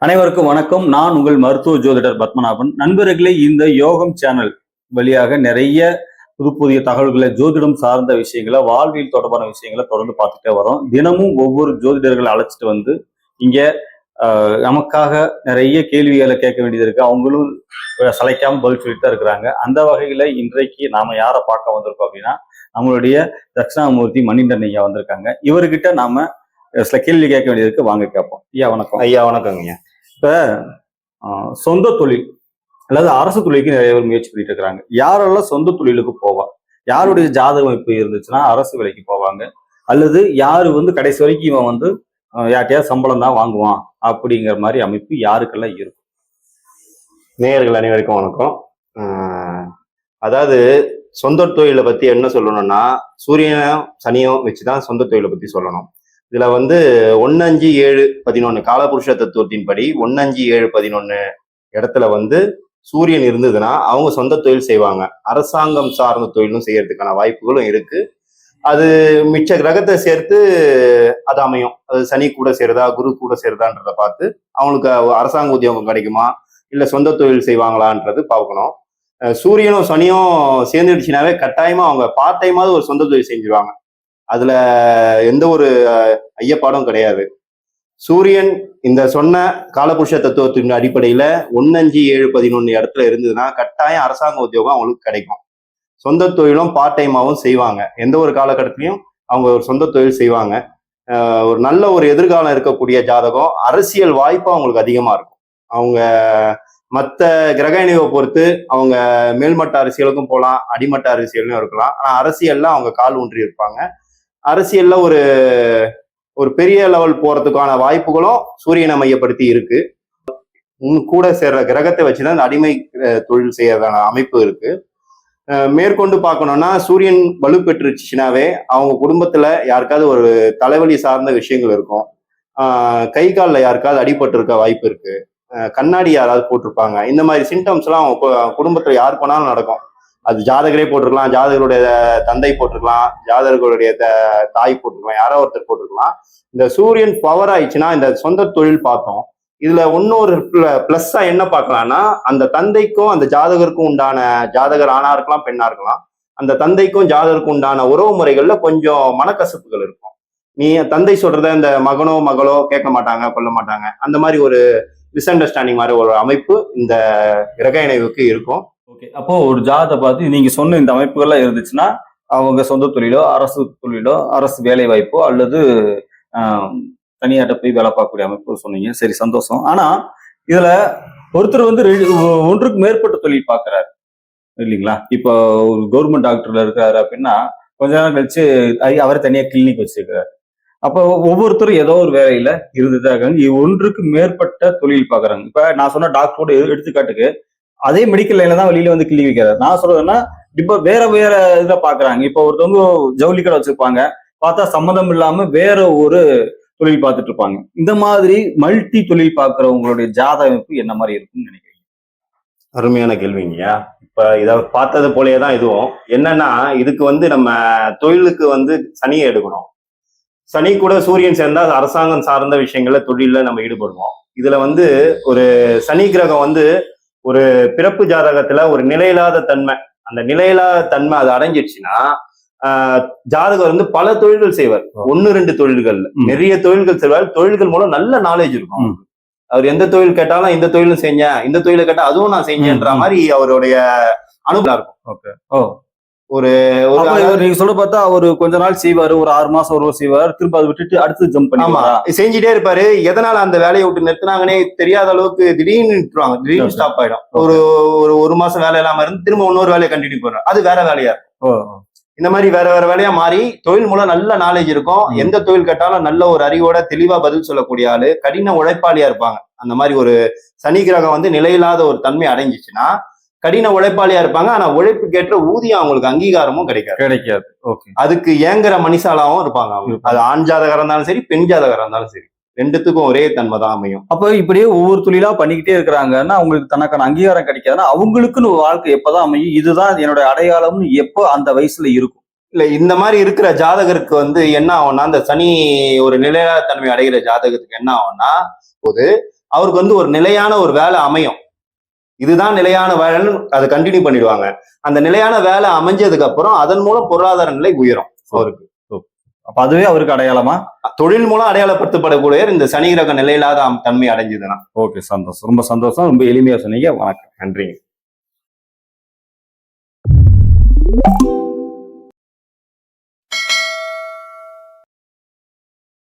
அனைவருக்கும் வணக்கம். நான் உங்கள் மருத்துவ ஜோதிடர் பத்மநாபன். நண்பர்களே, இந்த யோகம் சேனல் வழியாக நிறைய புதிய தகவல்களை, ஜோதிடம் சார்ந்த விஷயங்களை, வாழ்வியல் தொடர்பான விஷயங்களை தொடர்ந்து பார்த்துட்டே வரோம். தினமும் ஒவ்வொரு ஜோதிடர்களை அழைச்சிட்டு வந்து இங்க நமக்காக நிறைய கேள்விகளை கேட்க வேண்டியது இருக்கு. அவங்களும் சளைக்காம பதில் சொல்லிட்டு தான் இருக்கிறாங்க. அந்த வகையில இன்றைக்கு நாம யாரை பார்க்க வந்திருக்கோம் அப்படின்னா, நம்மளுடைய தட்சிணாமூர்த்தி மணிகண்டன் ஐயா வந்திருக்காங்க. இவர்கிட்ட நாம சில கேள்வி கேட்க வேண்டியது இருக்கு. வாங்க கேட்போம். ஐயா வணக்கம். ஐயா வணக்கங்க ஐயா. இப்ப சொந்த தொழில் அல்லது அரசு தொழிலுக்கு நிறைய பேர் முயற்சி பண்ணிட்டு இருக்கிறாங்க. யாரெல்லாம் சொந்த தொழிலுக்கு போவா, யாருடைய ஜாதக அமைப்பு இருந்துச்சுன்னா அரசு வேலைக்கு போவாங்க, அல்லது யாரு கடைசி வரைக்கும் இவன் யார்ட்டையாவது சம்பளம் தான் வாங்குவான் அப்படிங்கிற மாதிரி அமைப்பு யாருக்கெல்லாம் இருக்கும்? நேயர்கள் அனைவருக்கும் வணக்கம். அதாவது சொந்த தொழிலை பத்தி என்ன சொல்லணும்னா, சூரியனும் சனியும் வச்சுதான் சொந்த தொழிலை பத்தி சொல்லணும். இதுல 1-5-7-11 காலபுருஷ தத்துவத்தின்படி 1-5-7-11 இடத்துல சூரியன் இருந்ததுன்னா அவங்க சொந்த தொழில் செய்வாங்க. அரசாங்கம் சார்ந்த தொழிலும் செய்யறதுக்கான வாய்ப்புகளும் இருக்கு. அது மிச்ச கிரகத்தை சேர்த்து அது அமையும். அது சனி கூட சேருதா, குரு கூட சேருதான்றதை பார்த்து அவங்களுக்கு அரசாங்க உத்தியோகம் கிடைக்குமா, இல்ல சொந்த தொழில் செய்வாங்களான்றது பார்க்கணும். சூரியனும் சனியும் சேர்ந்துடுச்சுனாவே கட்டாயமா அவங்க பார்ட் டைமாவது ஒரு சொந்த தொழில் செஞ்சிருவாங்க. அதுல எந்த ஒரு ஐயப்பாடும் கிடையாது. சூரியன் இந்த சொன்ன காலபுருஷ தத்துவத்தின் அடிப்படையில 1-5-7-11 இடத்துல இருந்ததுன்னா கட்டாயம் அரசாங்க உத்தியோகம் அவங்களுக்கு கிடைக்கும். சொந்த தொழிலும் பார்ட் டைமாவும் செய்வாங்க. எந்த ஒரு காலகட்டத்திலையும் அவங்க ஒரு சொந்த தொழில் செய்வாங்க. ஒரு நல்ல ஒரு எதிர்காலம் இருக்கக்கூடிய ஜாதகம், அரசியல் வாய்ப்பு அவங்களுக்கு அதிகமா இருக்கும். அவங்க மற்ற கிரக இணைவை பொறுத்து அவங்க மேல்மட்ட அரசியலுக்கும் போகலாம், அடிமட்ட அரசியலும் இருக்கலாம். ஆனா அரசியல்ல அவங்க கால் ஊன்றி இருப்பாங்க. அரசியல்ல ஒரு பெரிய லெவல் போறதுக்கான வாய்ப்புகளும் சூரியனை மையப்படுத்தி இருக்கு. கூட சேர்ற கிரகத்தை வச்சுதான் இந்த அடிமை தொழில் செய்யறதான அமைப்பு இருக்கு. மேற்கொண்டு பார்க்கணும்னா, சூரியன் வலுப்பெற்றுச்சுனாவே அவங்க குடும்பத்துல யாருக்காவது ஒரு தலைவலி சார்ந்த விஷயங்கள் இருக்கும். கை காலில் யாருக்காவது அடிபட்டு இருக்க வாய்ப்பு இருக்கு. கண்ணாடி யாராவது போட்டிருப்பாங்க. இந்த மாதிரி சிம்டம்ஸ் எல்லாம் அவங்க குடும்பத்துல யாருக்கு வேணாலும் நடக்கும். அது ஜாதகரே போட்டிருக்கலாம், ஜாதகருடைய தந்தை போட்டிருக்கலாம், ஜாதகர்களுடைய தாய் போட்டிருக்கலாம், யாரோ ஒருத்தர் போட்டிருக்கலாம். இந்த சூரியன் பவர் ஆயிடுச்சுன்னா இந்த சொந்த தொழில் பார்த்தோம். இதுல இன்னொரு பிளஸ்ஸா என்ன பார்க்கலாம்னா, அந்த தந்தைக்கும் அந்த ஜாதகருக்கும் உண்டான, ஜாதகர் ஆணா இருக்கலாம் பெண்ணா இருக்கலாம், அந்த தந்தைக்கும் ஜாதகருக்கும் உண்டான உறவு முறைகள்ல கொஞ்சம் மனக்கசப்புகள் இருக்கும். நீ தந்தை சொல்றத இந்த மகனோ மகளோ கேட்க மாட்டாங்க, கொல்ல மாட்டாங்க. அந்த மாதிரி ஒரு மிஸ் அண்டர்ஸ்டாண்டிங் மாதிரி ஒரு அமைப்பு இந்த கிரக இணைவுக்கு இருக்கும். ஓகே, அப்போ ஒரு ஜாதகத்தை பார்த்து நீங்க சொன்ன இந்த அமைப்புகள்லாம் இருந்துச்சுன்னா அவங்க சொந்த தொழிலோ, அரசு தொழிலோ, அரசு வேலை வாய்ப்போ, அல்லது தனியாட்ட போய் வேலை பார்க்கக்கூடிய அமைப்பு சொன்னீங்க. சரி, சந்தோஷம். ஆனா இதுல ஒருத்தர் ஒன்றுக்கு மேற்பட்ட தொழில் பார்க்கிறாரு இல்லைங்களா? இப்போ ஒரு கவர்மெண்ட் டாக்டர்ல இருக்காரு அப்படின்னா கொஞ்ச நேரம் கழிச்சு அவர் தனியா கிளினிக் வச்சிருக்கிறாரு. அப்போ ஒவ்வொருத்தரும் ஏதோ ஒரு வேலையில இருந்துதான் இருக்காங்க. ஒன்றுக்கு மேற்பட்ட தொழில் பார்க்கறாங்க. இப்ப நான் சொன்ன டாக்டரோட எடுத்துக்காட்டுக்கு அதே மெடிக்கல் லைன்ல தான் வெளியில கிளினிக் வைக்கிறாரு. நான் சொல்றதுன்னா இப்ப வேற வேற இதை பாக்குறாங்க. இப்போ ஒருத்தவங்க ஜவுளி கடை வச்சிருப்பாங்க, பார்த்தா சம்மந்தம் இல்லாம வேற ஒரு தொழில் பார்த்துட்டு இருப்பாங்க. இந்த மாதிரி மல்டி தொழில் பார்க்கறவங்களுடைய ஜாதக அமைப்பு என்ன மாதிரி இருக்குன்னு நினைக்கிறீங்க? அருமையான கேள்விங்கய்யா. இப்ப இதை பார்த்தது போலேதான் இதுவும். என்னன்னா, இதுக்கு நம்ம தொழிலுக்கு சனியை எடுக்கணும். சனி கூட சூரியன் சேர்ந்தா அரசாங்கம் சார்ந்த விஷயங்கள்ல தொழில நம்ம ஈடுபடுவோம். இதுல ஒரு சனி கிரகம் ஒரு பிறப்பு ஜாதகத்துல ஒரு நிலையில்லாத தன்மை, அந்த நிலையில்லாத தன்மை அது அடைஞ்சிடுச்சுன்னா ஜாதகர் பல தொழில்கள் செய்வார். 1-2 தொழில்கள், நிறைய தொழில்கள் செய்வார். தொழில்கள் மூலம் நல்ல நாலேஜ் இருக்கும். அவர் எந்த தொழில் கேட்டாலும் இந்த தொழிலும் செஞ்சேன், இந்த தொழிலை கேட்டா அதுவும் நான் செஞ்சேன்ற மாதிரி அவருடைய அனுபவம் இருக்கும். ஓகே. ஒரு நீங்க சொல்ல பார்த்தா அவரு கொஞ்ச நாள் செய்வாரு, ஒரு 6 மாசம் ஒரு செய்வாரு, திரும்ப அதை விட்டுட்டு அடுத்து ஜம்ப் பண்ணி செஞ்சுட்டே இருப்பாரு. எதனால அந்த வேலையை விட்டு நிறுத்தினாங்கன்னே தெரியாத அளவுக்கு திடீர்னு நிறுத்துவாங்க, திடீர்னு ஸ்டாப் ஆயிடும். ஒரு மாசம் வேலை இல்லாம இருந்து திரும்ப இன்னொரு வேலையை கண்டினியூ பண்ணுவாங்க. அது வேற வேலையா இருக்கும். இந்த மாதிரி வேற வேற வேலையா மாறி தொழில் மூலம் நல்ல நாலேஜ் இருக்கும். எந்த தொழில் கேட்டாலும் நல்ல ஒரு அறிவோட தெளிவா பதில் சொல்லக்கூடிய ஆளு, கடின உழைப்பாளியா இருப்பாங்க. அந்த மாதிரி ஒரு சனி கிரகம் நிலையில்லாத ஒரு தன்மை அடைஞ்சிச்சுன்னா கடின உழைப்பாளியா இருப்பாங்க. ஆனா உழைப்புக்கேற்ற ஊதியம் அவங்களுக்கு அங்கீகாரமும் கிடைக்காது. அதுக்கு ஏங்குற மனுஷாலாவும் இருப்பாங்க. அது ஆண் ஜாதகரம் இருந்தாலும் சரி, பெண் ஜாதகரம் இருந்தாலும் சரி, ரெண்டுத்துக்கும் ஒரே தன்மை தான் அமையும். அப்ப இப்படியே ஒவ்வொரு தொழிலா பண்ணிக்கிட்டே இருக்கிறாங்கன்னா அவங்களுக்கு தனக்கான அங்கீகாரம் கிடைக்காதுன்னா அவங்களுக்குன்னு வாழ்க்கை எப்பதான் அமையும்? இதுதான் என்னோட அடையாளம்னு எப்போ அந்த வயசுல இருக்கும்? இல்ல, இந்த மாதிரி இருக்கிற ஜாதகருக்கு என்ன ஆகும்னா, அந்த சனி ஒரு நிலையில்லாத தன்மை அடைகிற ஜாதகத்துக்கு என்ன ஆகும்னா, போது அவருக்கு வந்து ஒரு நிலையான ஒரு வேலை அமையும். இதுதான் நிலையான வேலைன்னு அதை கண்டினியூ பண்ணிடுவாங்க. அந்த நிலையான வேலை அமைஞ்சதுக்கு அப்புறம் அதன் மூலம் பொருளாதார நிலை உயரும் அவருக்கு. அப்ப அதுவே அவருக்கு அடையாளமா? தொழில் மூலம் அடையாளப்படுத்தப்படக்கூடிய இந்த சனி கிரக நிலையில்லாத தன்மை அடைஞ்சதுன்னா. ஓகே, சந்தோஷம், ரொம்ப சந்தோஷம், ரொம்ப எளிமையா சொன்னீங்க. வணக்கம். நன்றிங்க.